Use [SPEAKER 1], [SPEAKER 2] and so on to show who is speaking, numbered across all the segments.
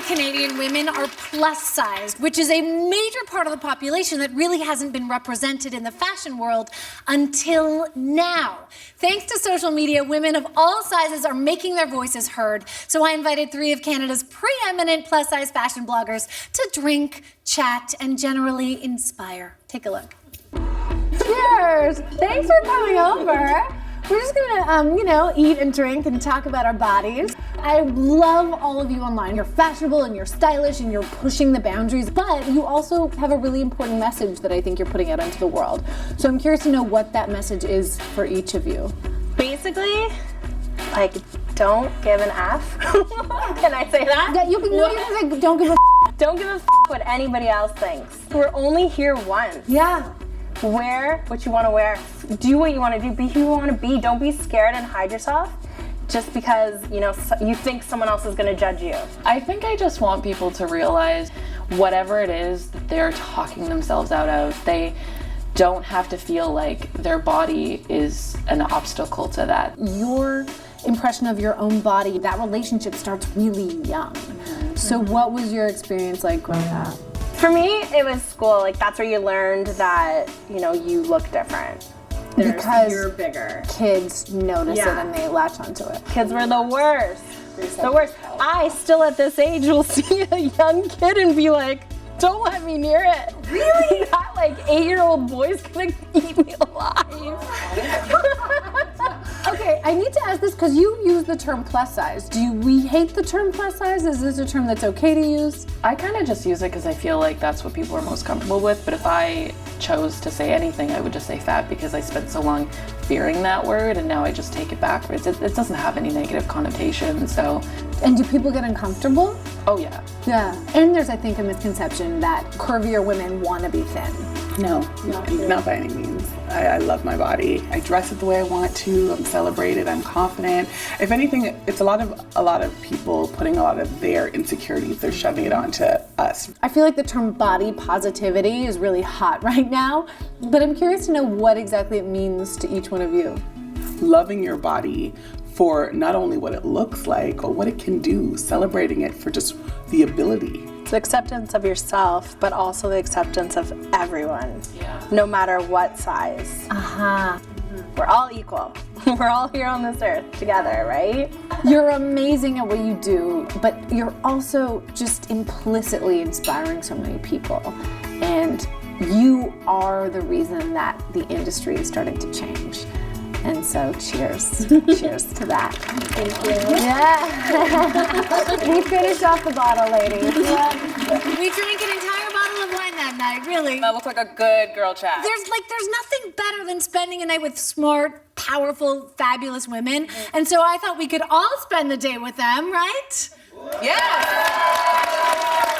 [SPEAKER 1] Canadian women are plus-sized, which is a major part of the population that really hasn't been represented in the fashion world until now. Thanks to social media, women of all sizes are making their voices heard. So I invited 3 of Canada's preeminent plus-size fashion bloggers to drink, chat, and generally inspire. Take a look. Cheers! Thanks for coming over. We're just gonna, eat and drink and talk about our bodies. I love all of you online. You're fashionable and you're stylish and you're pushing the boundaries, but you also have a really important message that I think you're putting out into the world. So I'm curious to know what that message is for each of you.
[SPEAKER 2] Basically, don't give an F. Can I say that?
[SPEAKER 1] Yeah, you can say don't give a
[SPEAKER 2] Don't give a what anybody else thinks. We're only here once.
[SPEAKER 1] Yeah.
[SPEAKER 2] Wear what you want to wear. Do what you want to do. Be who you want to be. Don't be scared and hide yourself just because, you think someone else is going to judge you.
[SPEAKER 3] I think I just want people to realize whatever it is that they're talking themselves out of, they don't have to feel like their body is an obstacle to that.
[SPEAKER 1] Your impression of your own body, that relationship starts really young. Mm-hmm. So what was your experience like growing up?
[SPEAKER 2] For me, it was school. That's where you learned that, you look different.
[SPEAKER 1] Because
[SPEAKER 2] you're bigger.
[SPEAKER 1] Kids notice it and they latch onto it.
[SPEAKER 2] Kids were the worst. The worst. I still at this age will see a young kid and be like, don't let me near it. Really? That 8-year-old boy's gonna eat me alive.
[SPEAKER 1] Okay, I need to ask this because you use the term plus size. Do we hate the term plus size? Is this a term that's okay to use?
[SPEAKER 3] I kind of just use it because I feel like that's what people are most comfortable with, but if I chose to say anything, I would just say fat because I spent so long fearing that word and now I just take it backwards. It doesn't have any negative connotation, so.
[SPEAKER 1] And do people get uncomfortable?
[SPEAKER 3] Oh yeah.
[SPEAKER 1] Yeah, and there's I think a misconception that curvier women want to be thin.
[SPEAKER 4] No, not by any means. I love my body. I dress it the way I want to. I'm celebrated. I'm confident. If anything, it's a lot of people putting a lot of their insecurities. They're shoving it onto us.
[SPEAKER 1] I feel like the term body positivity is really hot right now, but I'm curious to know what exactly it means to each one of you.
[SPEAKER 4] Loving your body for not only what it looks like, but what it can do. Celebrating it for just the ability.
[SPEAKER 2] The acceptance of yourself, but also the acceptance of everyone, no matter what size. We're all equal. We're all here on this earth together, right?
[SPEAKER 1] You're amazing at what you do, but you're also just implicitly inspiring so many people. And you are the reason that the industry is starting to change. And so cheers. Cheers to that.
[SPEAKER 2] Thank you.
[SPEAKER 1] Yeah. We finished off the bottle, ladies. Yeah.
[SPEAKER 5] We drank an entire bottle of wine that night, really.
[SPEAKER 6] That looked like a good girl chat.
[SPEAKER 5] There's nothing better than spending a night with smart, powerful, fabulous women. And so I thought we could all spend the day with them, right?
[SPEAKER 6] Yeah.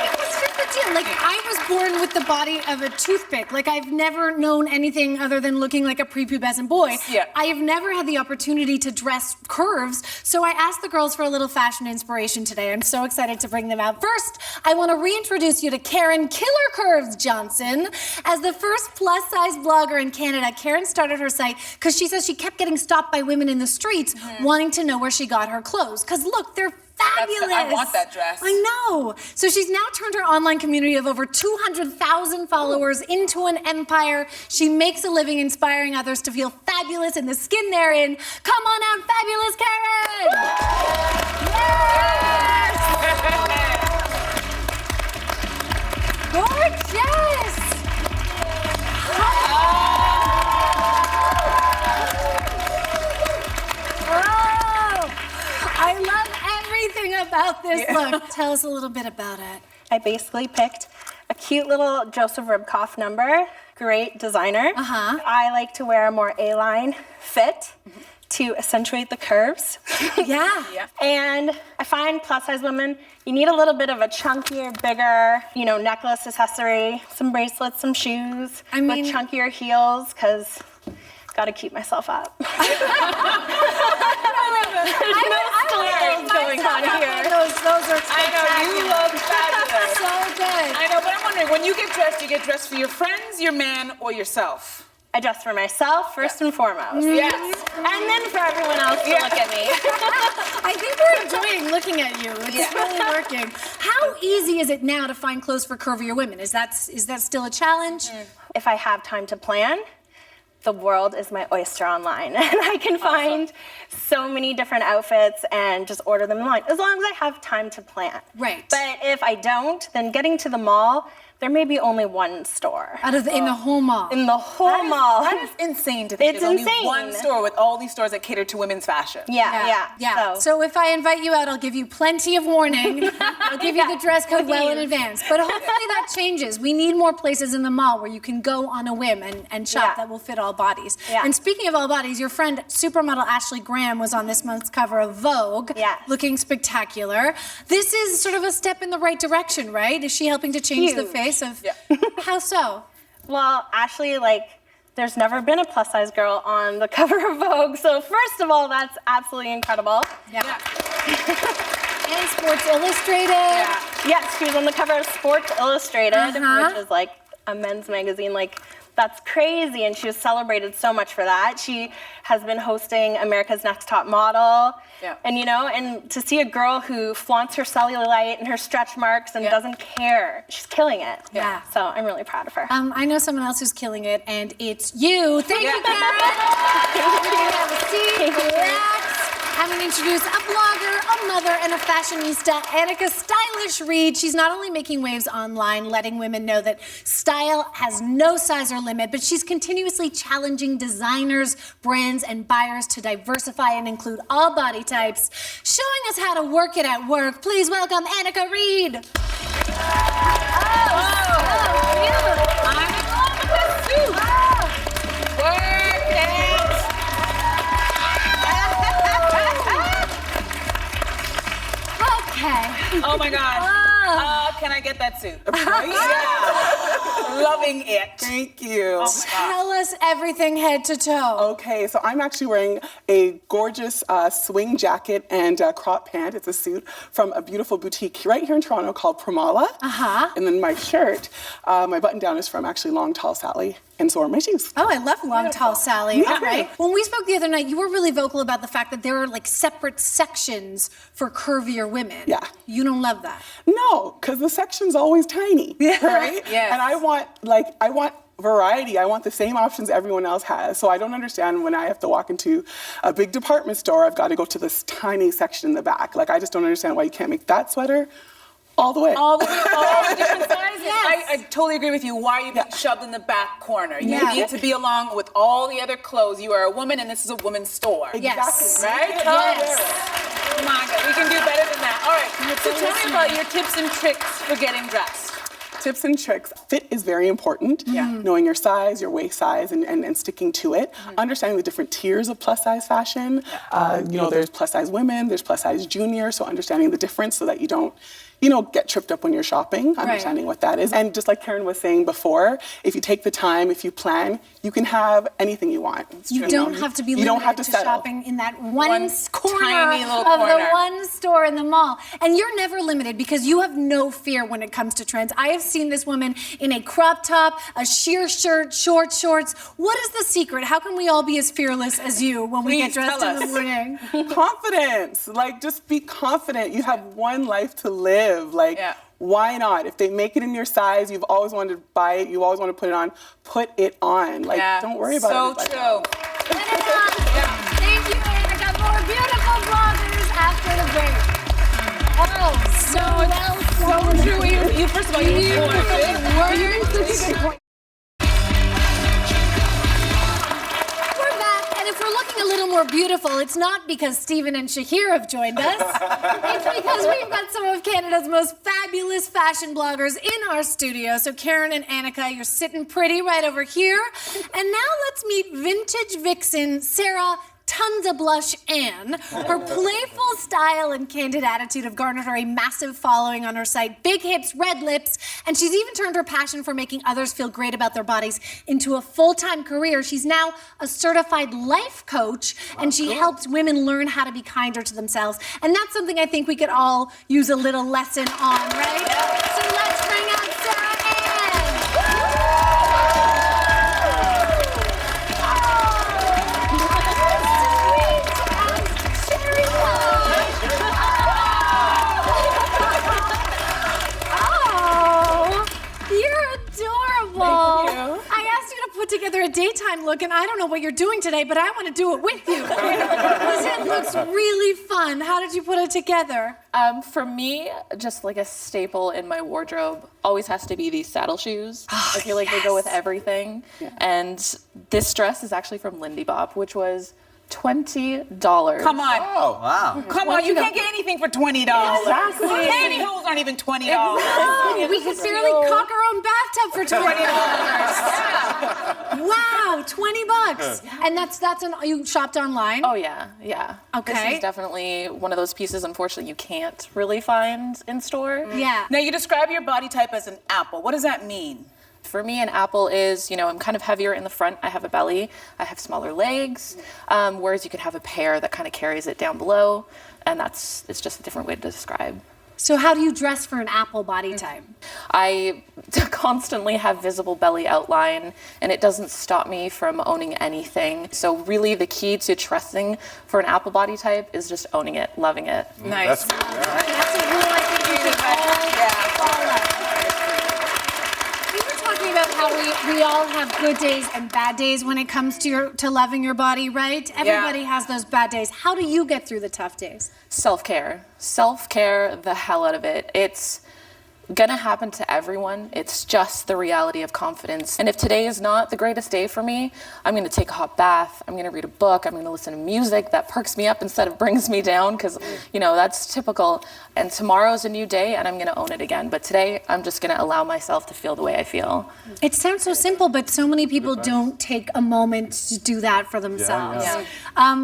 [SPEAKER 5] Because here's the deal, I was born with the body of a toothpick. I've never known anything other than looking like a prepubescent boy.
[SPEAKER 6] Yeah.
[SPEAKER 5] I have never had the opportunity to dress curves, so I asked the girls for a little fashion inspiration today. I'm so excited to bring them out. First, I want to reintroduce you to Karen Killer Curves Johnson. As the first plus-size blogger in Canada, Karen started her site because she says she kept getting stopped by women in the streets wanting to know where she got her clothes. Because look, they're fabulous.
[SPEAKER 6] I want that dress.
[SPEAKER 5] I know. So she's now turned her online community of over 200,000 followers into an empire. She makes a living inspiring others to feel fabulous in the skin they're in. Come on out, fabulous Karen! Yes! Gorgeous! I love everything about this look. Tell us a little bit about it.
[SPEAKER 2] I basically picked a cute little Joseph Ribkoff number. Great designer. I like to wear a more A-line fit to accentuate the curves.
[SPEAKER 5] Yeah.
[SPEAKER 2] And I find plus-size women, you need a little bit of a chunkier, bigger, necklace accessory, some bracelets, some shoes, with chunkier heels, because got to keep myself up. There's no slurs going on here.
[SPEAKER 5] Those are
[SPEAKER 6] I know, you look fabulous.
[SPEAKER 5] so good.
[SPEAKER 6] I know, but I'm wondering, when you get dressed for your friends, your man, or yourself?
[SPEAKER 2] I dress for myself first and foremost.
[SPEAKER 6] Yes.
[SPEAKER 2] And then for everyone else to look at me.
[SPEAKER 5] I think we're enjoying looking at you. It's really working. How easy is it now to find clothes for curvier women? Is that still a challenge?
[SPEAKER 2] If I have time to plan, the world is my oyster online. And I can find so many different outfits and just order them online, as long as I have time to plan.
[SPEAKER 5] Right.
[SPEAKER 2] But if I don't, then getting to the mall, there may be only one store.
[SPEAKER 5] In the whole mall?
[SPEAKER 2] In the whole mall.
[SPEAKER 6] That is insane to think
[SPEAKER 2] It's
[SPEAKER 6] there's
[SPEAKER 2] insane.
[SPEAKER 6] only one store with all these stores that cater to women's fashion.
[SPEAKER 2] Yeah.
[SPEAKER 5] So if I invite you out, I'll give you plenty of warning. I'll give you the dress code well in advance. But hopefully that changes. We need more places in the mall where you can go on a whim and shop that will fit all bodies.
[SPEAKER 2] Yeah.
[SPEAKER 5] And speaking of all bodies, your friend supermodel Ashley Graham was on this month's cover of Vogue, looking spectacular. This is sort of a step in the right direction, right? Is she helping to change the face of...
[SPEAKER 6] Yeah.
[SPEAKER 5] How so?
[SPEAKER 2] Well, Ashley, there's never been a plus size girl on the cover of Vogue. So first of all, that's absolutely incredible.
[SPEAKER 5] Yeah. And Sports Illustrated.
[SPEAKER 2] Yeah. Yes, she was on the cover of Sports Illustrated, which is like a men's magazine. That's crazy, and she was celebrated so much for that. She has been hosting America's Next Top Model, and and to see a girl who flaunts her cellulite and her stretch marks and doesn't care, she's killing it.
[SPEAKER 5] Yeah.
[SPEAKER 2] So I'm really proud of her.
[SPEAKER 5] I know someone else who's killing it, and it's you. Thank you, Karen. Have a seat, relax. I'm going to introduce a blogger, a mother, and a fashionista, Annika Stylish Reid. She's not only making waves online, letting women know that style has no size or limit, but she's continuously challenging designers, brands, and buyers to diversify and include all body types, showing us how to work it at work. Please welcome Annika Reid.
[SPEAKER 6] I'm in love with this suit. Work it.
[SPEAKER 5] Okay.
[SPEAKER 6] Oh my God. Can I get that suit? Loving it.
[SPEAKER 4] Thank you.
[SPEAKER 5] Tell us everything head to toe.
[SPEAKER 4] Okay, so I'm actually wearing a gorgeous swing jacket and crop pant. It's a suit from a beautiful boutique right here in Toronto called Pramala. And then my shirt, my button down is from actually Long Tall Sally. And so are my shoes.
[SPEAKER 5] Oh, I love Long Tall Sally. All right. When we spoke the other night, you were really vocal about the fact that there are separate sections for curvier women.
[SPEAKER 4] Yeah.
[SPEAKER 5] You don't love that.
[SPEAKER 4] No, because the section's always tiny, right?
[SPEAKER 6] Yes.
[SPEAKER 4] And I want variety. I want the same options everyone else has. So I don't understand when I have to walk into a big department store, I've got to go to this tiny section in the back. I just don't understand why you can't make that sweater all the way.
[SPEAKER 6] All the different sizes. I totally agree with you. Why are you being shoved in the back corner? You need to be along with all the other clothes. You are a woman, and this is a woman's store.
[SPEAKER 5] Yes.
[SPEAKER 6] Right?
[SPEAKER 5] Yes.
[SPEAKER 6] Come on, guys. We can do better than that. All right. So tell me about your tips and tricks for getting dressed.
[SPEAKER 4] Tips and tricks. Fit is very important. Knowing your size, your waist size, and sticking to it. Understanding the different tiers of plus size fashion. There's plus size women, there's plus size junior, so understanding the difference so that you don't get tripped up when you're shopping, understanding what that is. And just like Karen was saying before, if you take the time, if you plan, you can have anything you want.
[SPEAKER 5] You don't have to be limited to shopping in that one corner
[SPEAKER 6] tiny little
[SPEAKER 5] of
[SPEAKER 6] corner.
[SPEAKER 5] the one store in the mall. And you're never limited because you have no fear when it comes to trends. I have seen this woman in a crop top, a sheer shirt, short shorts. What is the secret? How can we all be as fearless as you when we get dressed in the morning?
[SPEAKER 4] Confidence. Just be confident. You have one life to live. Why not? If they make it in your size, you've always wanted to buy it, you always want to put it on, put it on. Don't worry about it.
[SPEAKER 6] So true.
[SPEAKER 5] Thank you, Annika. More beautiful bloggers after the break.
[SPEAKER 6] So true. You first of all, you were
[SPEAKER 5] We're back, and if we're looking a little more beautiful, it's not because Stephen and Shahir have joined us. It's because we've got some of Canada's most fabulous fashion bloggers in our studio. So Karen and Annika, you're sitting pretty right over here. And now let's meet vintage vixen Sarah Tons of Blush Ann. Her playful style and candid attitude have garnered her a massive following on her site. Big hips, red lips, and she's even turned her passion for making others feel great about their bodies into a full-time career. She's now a certified life coach, and she helps women learn how to be kinder to themselves. And that's something I think we could all use a little lesson on, right? So let's bring out Sarah Ann. look, and I don't know what you're doing today, but I want to do it with you. Because it looks really fun. How did you put it together?
[SPEAKER 3] For me, just like a staple in my wardrobe always has to be these saddle shoes. I feel like they go with everything. Yeah. And this dress is actually from Lindy Bop, which was $20.
[SPEAKER 6] Come on.
[SPEAKER 7] Oh, wow.
[SPEAKER 6] Come on, you can't get anything for $20.
[SPEAKER 3] Exactly.
[SPEAKER 6] Pantyhose aren't even $20.
[SPEAKER 5] Oh, we could barely caulk our own bathtub for $20. Wow, $20. And you shopped online?
[SPEAKER 3] Oh yeah.
[SPEAKER 5] Okay.
[SPEAKER 3] This is definitely one of those pieces, unfortunately, you can't really find in store.
[SPEAKER 5] Yeah.
[SPEAKER 6] Now, you describe your body type as an apple. What does that mean?
[SPEAKER 3] For me, an apple is, I'm kind of heavier in the front. I have a belly. I have smaller legs, whereas you could have a pear that kind of carries it down below, and it's just a different way to describe.
[SPEAKER 5] So how do you dress for an apple body type?
[SPEAKER 3] I constantly have visible belly outline, and it doesn't stop me from owning anything. So really the key to dressing for an apple body type is just owning it, loving it.
[SPEAKER 6] Nice.
[SPEAKER 7] That's good. Yeah.
[SPEAKER 5] That's a rule I think we should all follow. We were talking about how we all have good days and bad days when it comes to loving your body, right? Everybody has those bad days. How do you get through the tough days?
[SPEAKER 3] Self-care. Self-care the hell out of it. It's gonna happen to everyone. It's just the reality of confidence. And if today is not the greatest day for me, I'm gonna take a hot bath, I'm gonna read a book, I'm gonna listen to music that perks me up instead of brings me down, because that's typical. And tomorrow's a new day and I'm gonna own it again. But today, I'm just gonna allow myself to feel the way I feel.
[SPEAKER 5] It sounds so simple, but so many people don't take a moment to do that for themselves.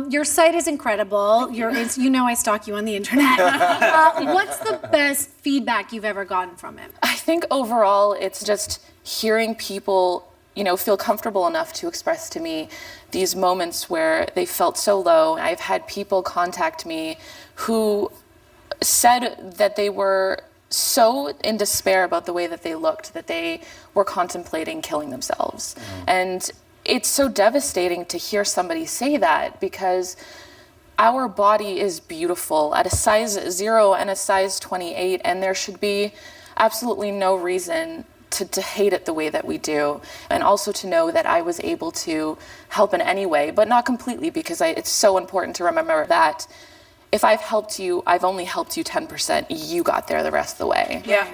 [SPEAKER 5] Your site is incredible. I stalk you on the internet. What's the best feedback you've ever gotten from it?
[SPEAKER 3] I think overall, it's just hearing people, feel comfortable enough to express to me these moments where they felt so low. I've had people contact me who said that they were so in despair about the way that they looked, that they were contemplating killing themselves. And it's so devastating to hear somebody say that, because our body is beautiful at a size 0 and a size 28, and there should be absolutely no reason to hate it the way that we do. And also to know that I was able to help in any way, but not completely, because it's so important to remember that if I've helped you, I've only helped you 10%. You got there the rest of the way.
[SPEAKER 6] Yeah.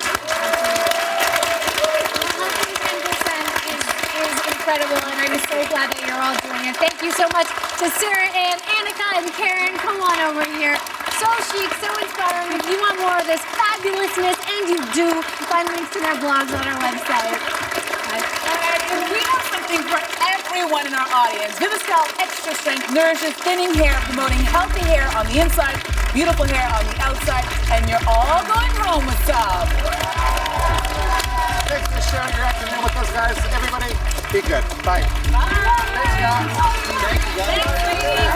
[SPEAKER 5] Incredible, and I'm so glad that you're all doing it. Thank you so much to Sarah and Annika and Karen. Come on over here. So chic, so inspiring. If you want more of this fabulousness, and you do, find links to their blogs on our website.
[SPEAKER 6] And we have something for everyone in our audience. Viviscal Extra Strength nourishes thinning hair, promoting healthy hair on the inside, beautiful hair on the outside, and you're all going home with some.
[SPEAKER 7] Thanks for sharing your afternoon with us, guys. Everybody, be good. Bye.
[SPEAKER 6] Bye.
[SPEAKER 7] Thanks, guys. Thank you, guys.
[SPEAKER 6] Thanks, ladies.